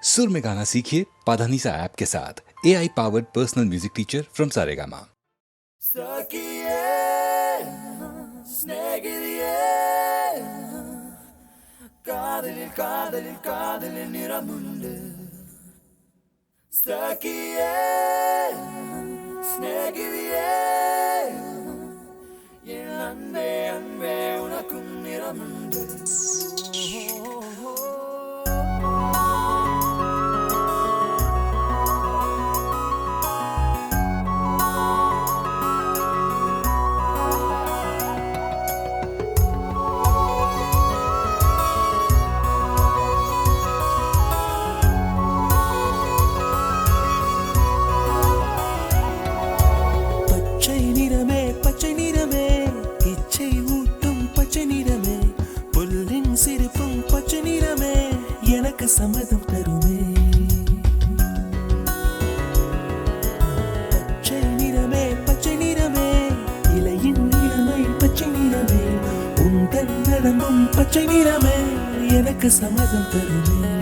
सुर में गाना सीखिए पाधानीसा ऐप के साथ AI powered personal music teacher from Saregama. சம்மதம் தருமே பச்சை நிறமே இலையின் நிறமை பச்சை நிறமே உந்தன் நரம்பும் பச்சை நிறமே எனக்கு சம்மதம் தருமே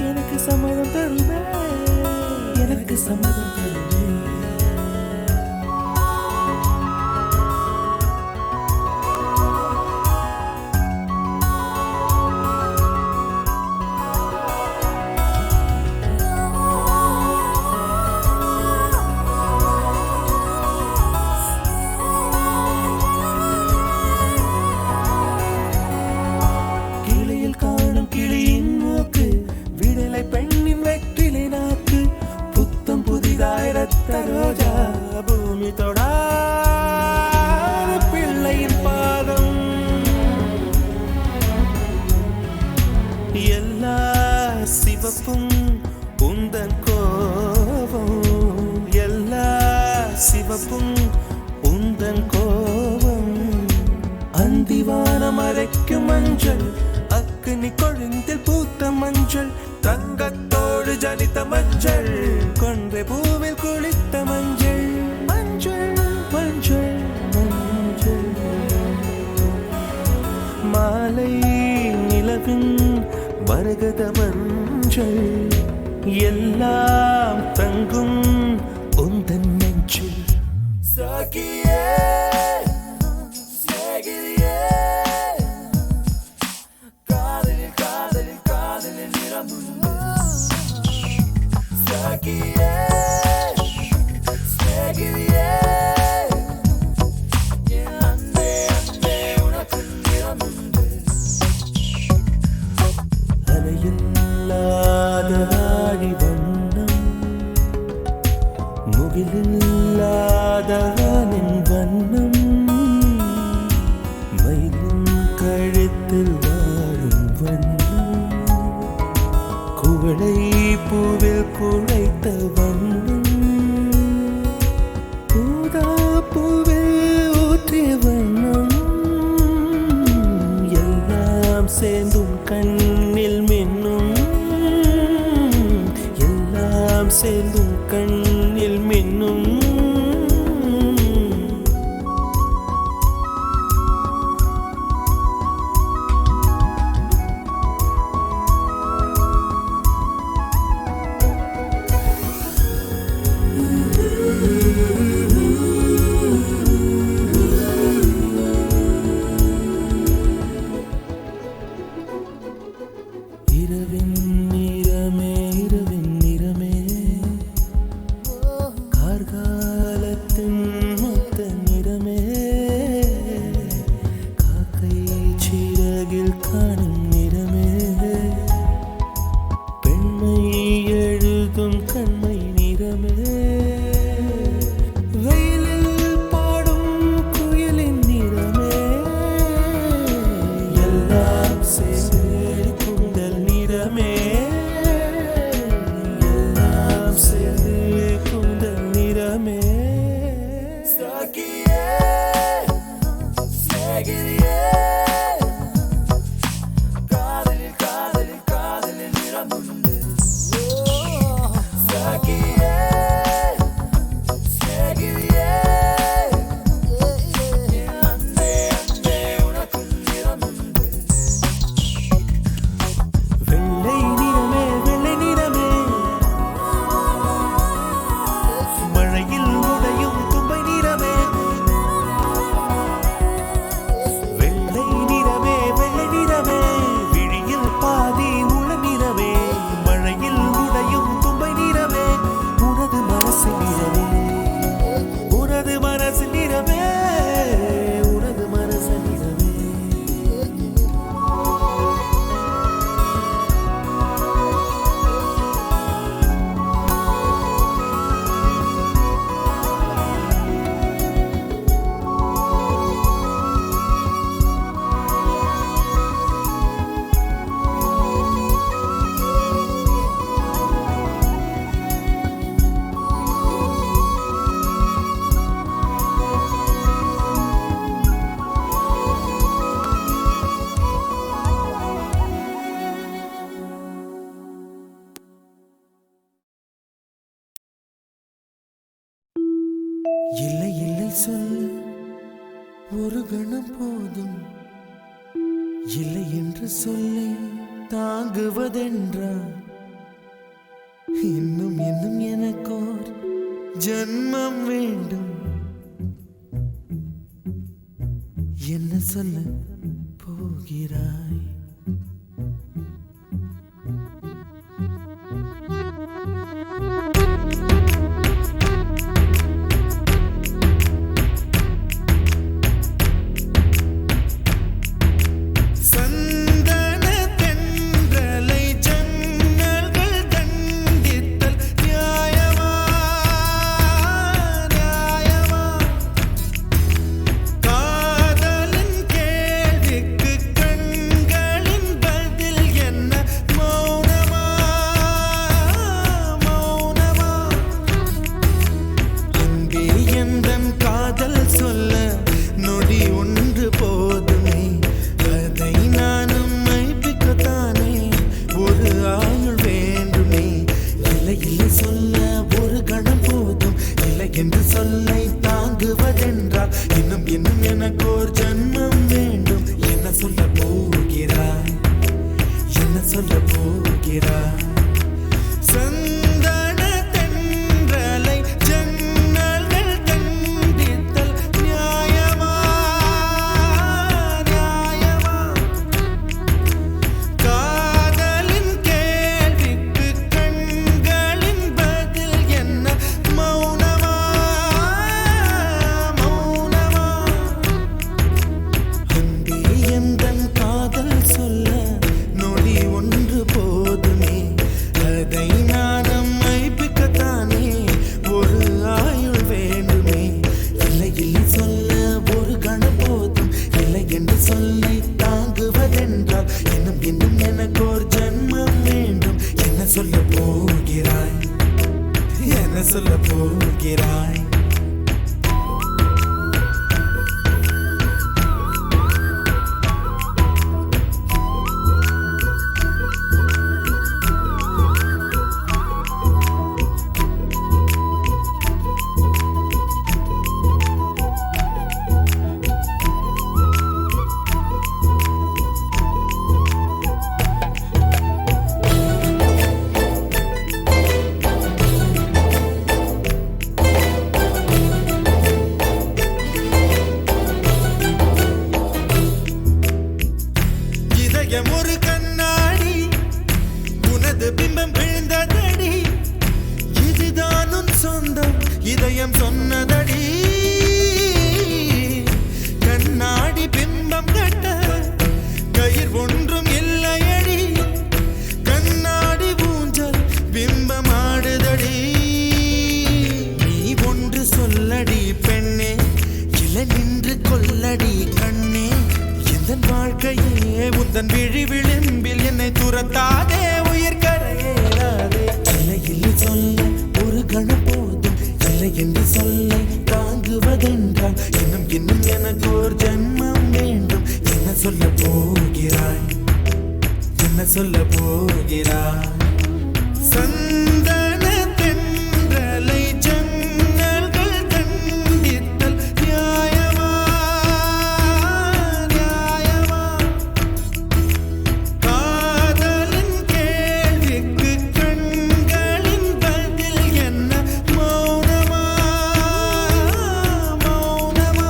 எனக்கு சம்மதம் தருமே எனக்கு சம்மதம் தருமே ரோஜா பூமி தொடாத பிள்ளையின் பாதம் எல்லா சிவப்பும் உந்தன் கோபம் எல்லா சிவப்பும் உந்தன் கோபம் அந்திவானம் அரைக்கும் மஞ்சள் அக்னி கொழுந்தில் பூத்த மஞ்சள் தங்கத்தோடு ஜனித்த மஞ்சள் கொன்றை பூவில் குளித்த மஞ்சள் மஞ்சள் மஞ்சள் மஞ்சள் மாலை நிலவின் மரகத மஞ்சள் எல்லாம் தங்கும் உந்தன் நெஞ்சில் சகியே முகிலில்லாதவனின் வண்ணம் மயிலின் கழுத்தில் வாழும் வண்ணம் குவளை பூவில் குழைத்த வண்ணம் ஊதா பூவில் ஊற்றிய வண்ணம் எல்லாம் சேர்ந்தும் கண்ணில் மின்னும் எல்லாம் சேர்ந்தும் கண்ணில் மின்னும் இரவின் நிறமே இரவின் நிறமே கார்காலத்தின் மொத்த நிறமே காக்கை சிறகில் காணும் நிறமே பெண்மை எழுதும் கண்மை நிறமே வெயிலில் பாடும் குயிலின் நிறமே எல்லாம் சேர்ந்து எல்லாம் சேர்ந்து குந்தல் நிறமே வெள்ளை நிறமே சொல்ல ஒரு கணம் போதும், இல்லை என்று சொல்லை தாங்குவதென்றா இன்னும் இன்னும் எனக்கோர் ஜன்மம் வேண்டும். என்ன சொல்ல போகிறாய்? என்று சொல்லை தாங்குவதென்றால் இன்னும் இன்னும் எனக்கோர் ஜன்மம் வேண்டும். என்ன சொல்ல போகிறாய்? என்ன சொல்ல போகிறாய்? சந்தன தென்றலை ஜன்னல்கள் கண்டித்தல் நியாயமா நியாயமா? காதலின் கேள்விக்கு கண்களின் பதில் என்ன மௌனமா மௌனமா? அன்பே எந்தன் காதல் சொல்ல நொடி ஒன்று போதுமே, அதை நான் மைப்பிக்கத்தானே ஒரு ஆயுள் வேண்டுமே. இல்லை இல்லை சொல்ல ஒரு கணம் போதும், இல்லை என்று சொல்லை தாங்குவதென்றால் இன்னும் இன்னும் எனக்கோர் ஜன்மம் வேண்டும். என்ன சொல்ல போகிறாய்? என்ன சொல்ல போகிறாய்? ஒரு கண்ணாடி உனது பிம்பம் விழுந்ததடி, இதுதான் உன் சொந்தம் இதயம் சொன்னதடி. கண்ணாடி பிம்பம் கட்ட கயிர் ஒன்றும் இல்லையடி, கண்ணாடி ஊஞ்சல் பிம்பம் ஆடுதடி. நீ ஒன்று சொல்லடி பெண்ணே, இலை நின்று கொல்லடி கண்ணே. எந்தன் வாழ்க்கையே உந்தன் விழி விளிம்பில் என்னை துரத்தாதே, உயிர் கரையேறாதே. இல்லை இல்லை சொல்ல ஒரு கணம் போதும், இல்லை என்று சொல்லை தாங்குவதென்றால் இன்னும் இன்னும் எனக்கு ஒரு ஜன்மம் வேண்டும். என்ன சொல்ல போகிறாய்? என்ன சொல்ல போகிறாய்? சந்தன தென்றலை ஜன்னல்கள் கண்டித்தல் நியாயமா நியாயமா? காதலின் கேள்விக்கு கண்களின் பதில் என்ன மௌனமா மௌனமா?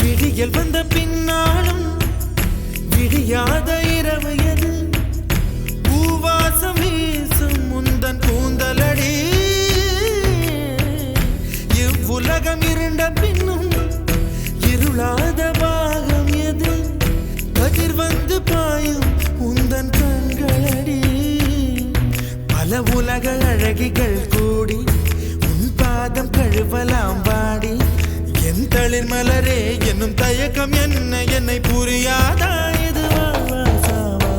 விடியல் வந்த பின்னாலும் விடியாத இரவு எது? பூவாசம் வீசும் முந்தன் கூந்தலடி. இவ்வுலகம் இருண்ட பின்னும் இருளாத பாகம் எது? கதிர் வந்து பாயும் உந்தன் கண்களடி. உலக அழகிகள் கூடி உன் பாதம் கழுவலாம் வாடி என் தளிர் மலரே என்னும் தயக்கம் என்ன என்னை புரியாதா இது வாசாவா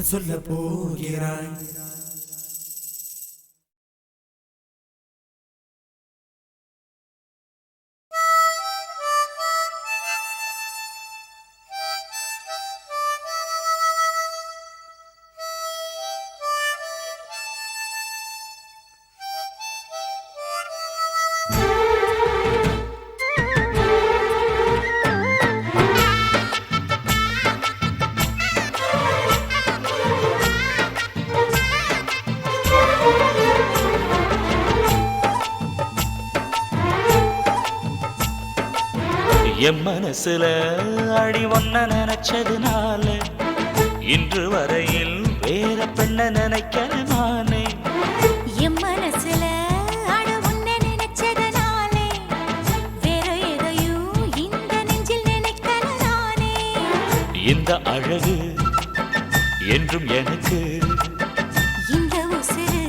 சொல்ல போகிறாய் என் மனசுல அடி ஒன்ன நினைச்சதுனால இன்று வரையில் வேற பெண்ண நினைக்கிறமானே என் மனசுல அட உன்ன நினைச்சதுனாலே வேற எதையும் இந்த நெஞ்சில் நினைக்கல நானே இந்த அழகு என்றும் எனக்கு இந்த உசுரு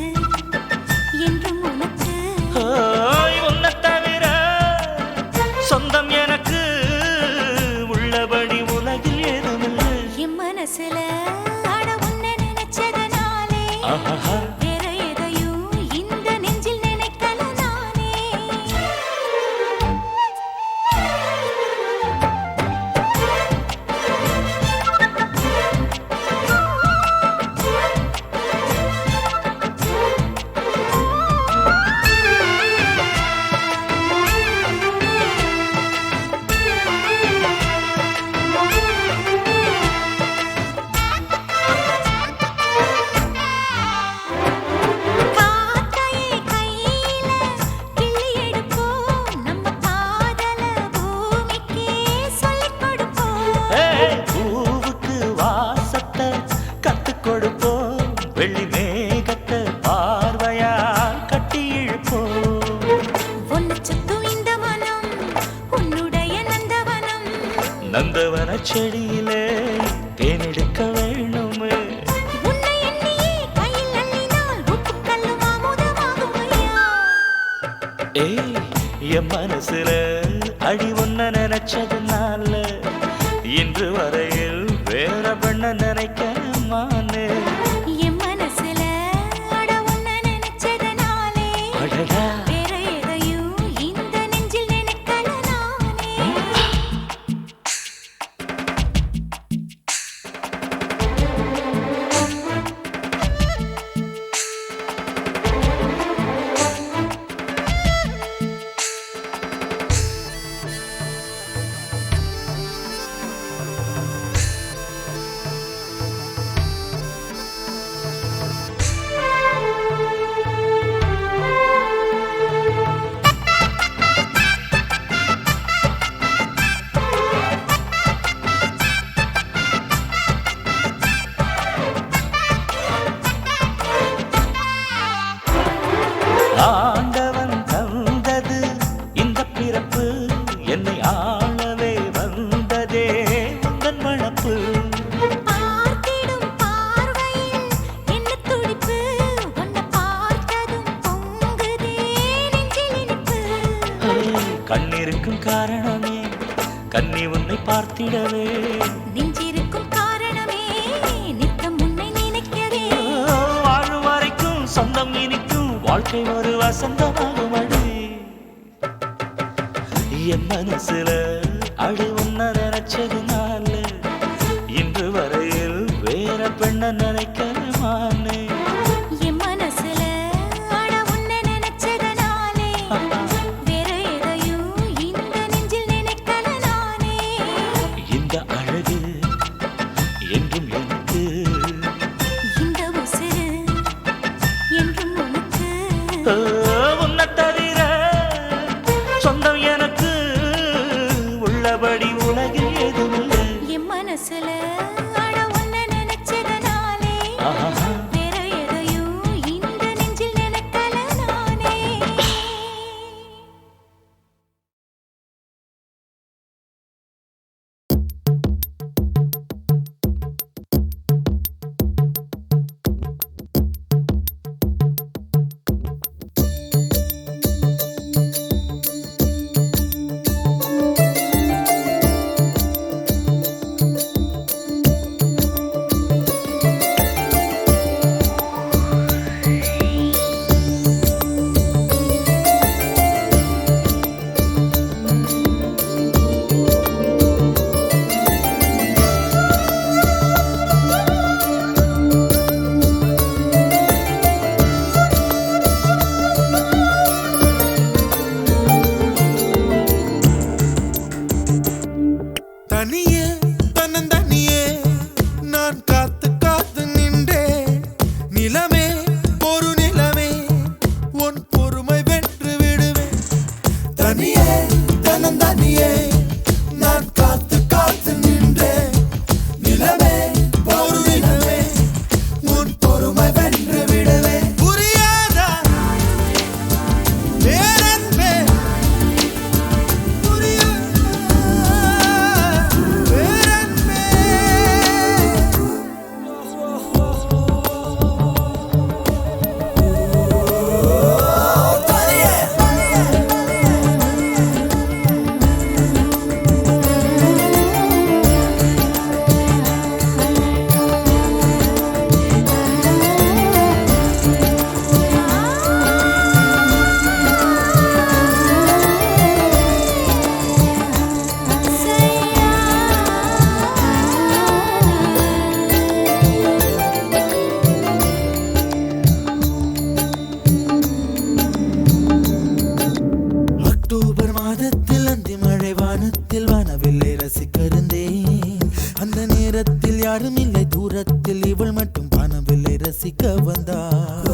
என்றும் உனக்கு உன்னை தவிர சொந்தம் எனக்கு உள்ளபடி உலகில் ஏதுமில்லை என் மனசுல அட உன்ன நினைச்சதுனாலே ஆஹா வேற எதையும் இந்த நெஞ்சில் நினைக்கல நானே காக்கையை கையில கிள்ளி எடுப்போம் நம்ம காதல பூமிக்கே சொல்லிக் கொடுப்போம் பூவுக்கு வாசத்தை கத்துக் கொடுப்போம் வெள்ளி மேகத்தை பார்வையால் கட்டி இழுப்போம் உன்னை சுத்தும் இந்த மனம் உன்னுடைய நந்தவனம் நந்தவன செடியிலே தேனெடுக்க வேணுமே உன்னை எண்ணியே கையில் அள்ளினால் உப்புக்கல்லும் அமுதமாகும் ஐயா ஏய் என் மனசுல அடி ஒன்ன நினைச்சதுனால இன்று வரையில் வேற பெண்ண நினைக்கிறமானே என் மனசுல அட உன்னை நினைச்சதுனாலே அடடா வேற எதையும் இந்த நெஞ்சில் நினைக்கல நானே ஆண்டவன் தந்தது இந்த பிறப்பு என்னை ஆளவே வந்ததே உந்தன் வளப்பு பார்த்திடும் பார்வையில் என்ன துடிப்பு உன்னை பார்த்ததும் பொங்குதே நெஞ்சில் இனிப்பு கண்ணிருக்கும் காரணமே கண்ணி உன்னை பார்த்திடவே நெஞ்சிருக்கும் காரணமே நித்தம் உன்னை நினைக்கவே வாழும் வரைக்கும் சொந்தம் இனிக்கும் வாழ்க்கை ஒரு வசந்தமாகும் அடி என் மனசுல அடி உன்ன நினைச்சதுனால இன்று வரையில் வேற பெண்ண நினைக்கிறமானே என் மனசுல அட உன்னை நினைச்சதுனாலே வேற எதையும் இந்த நெஞ்சில் நினைக்கல நானே உன்னை தவிர சொந்தம் எனக்கு உள்ளபடி உலகில் எதுவும் என் மனசுல அட உன்னை நினைச்சதனாலே வேற எதையும் இந்த நெஞ்சில் நினைக்கல நானே. தனியே தன்னந்தனியே நான் காத்து காத்து நின்றே நிலமே ஒரு நிலமே உன் பொறுமை வென்று விடுவேன் தனியே தன்னந்தனியே நான் காத்து காத்து நின்றே நிலமே ஒரு நிலமே உன் பொறுமை வென்று விடுவேன் புரியாதா பேரன்பே அக்டோபர் மாதத்தில் அந்தி மழை வானத்தில் வானவில்லை ரசிக்கிறந்தேன் அந்த நேரத்தில் யாரும் இல்லை தூரத்தில் இவள் மட்டும் வானவில்லை ரசிக்க வந்தாள்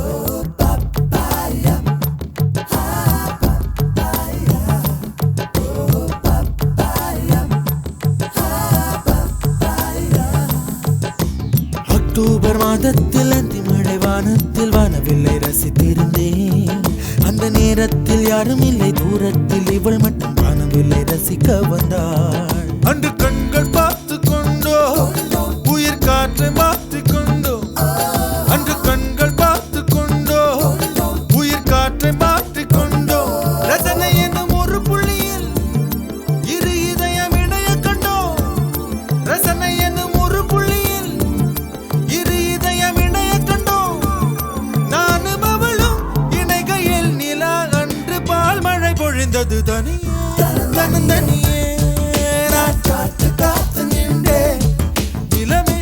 அக்டோபர் மாதத்தில் அந்தி மழை வானத்தில் வானவில்லை ரசித்திருந்தேன் அந்த நேரத்தில் யாரும் இல்லை தூரத்தில் இவள் மட்டும் வானவில்லை ரசிக்க வந்தாள் அன்று கண்கள் பார்த்து கொண்டோ உயிர் காற்றை மாற்றிக் கொண்டோ அன்று கண்கள் பார்த்து கொண்டோ உயிர் காற்றை மாற்றிக் கொண்டோ ரசனை என்னும் ஒரு புள்ளியில் இரு இதயம் இணைய கண்டோ ரசனை என்னும் ஒரு புள்ளியில் இரு இதயம் இணைய கண்டோ நானும் அவளும் இணைகையில் நிலா அன்று பால் மழை பொழிந்தது தனியே தனியே நான் காத்து காத்து நின்றே நிலமே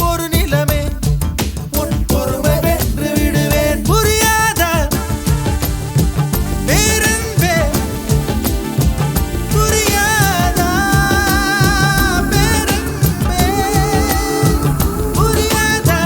ஒரு நிலமே உன் பொறுமை வென்று விடுவேன் புரியாதா பேரன்பே புரியாதா பேரன்பே புரியாதா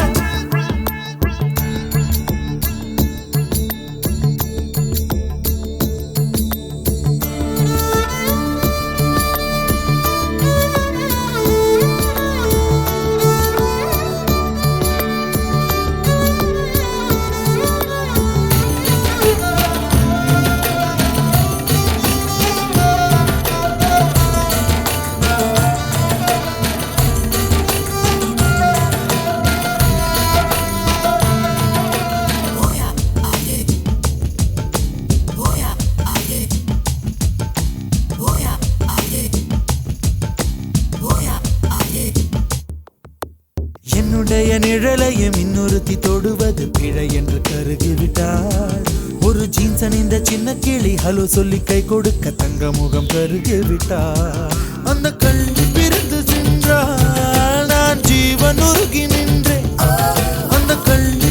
என்னுடைய நிழலையும் இன்னொருத்தி தொடுவது பிழை என்று கருகிவிட்டாள் ஒரு ஜீன்ஸ் அணிந்த சின்ன கிளி ஹலோ சொல்லி கை கொடுக்க தங்க முகம் கருகிவிட்டாள் அந்த கல்வி பிரிந்து சென்றால் நான் ஜீவன் உருகி நின்றேன் அந்த கல்வி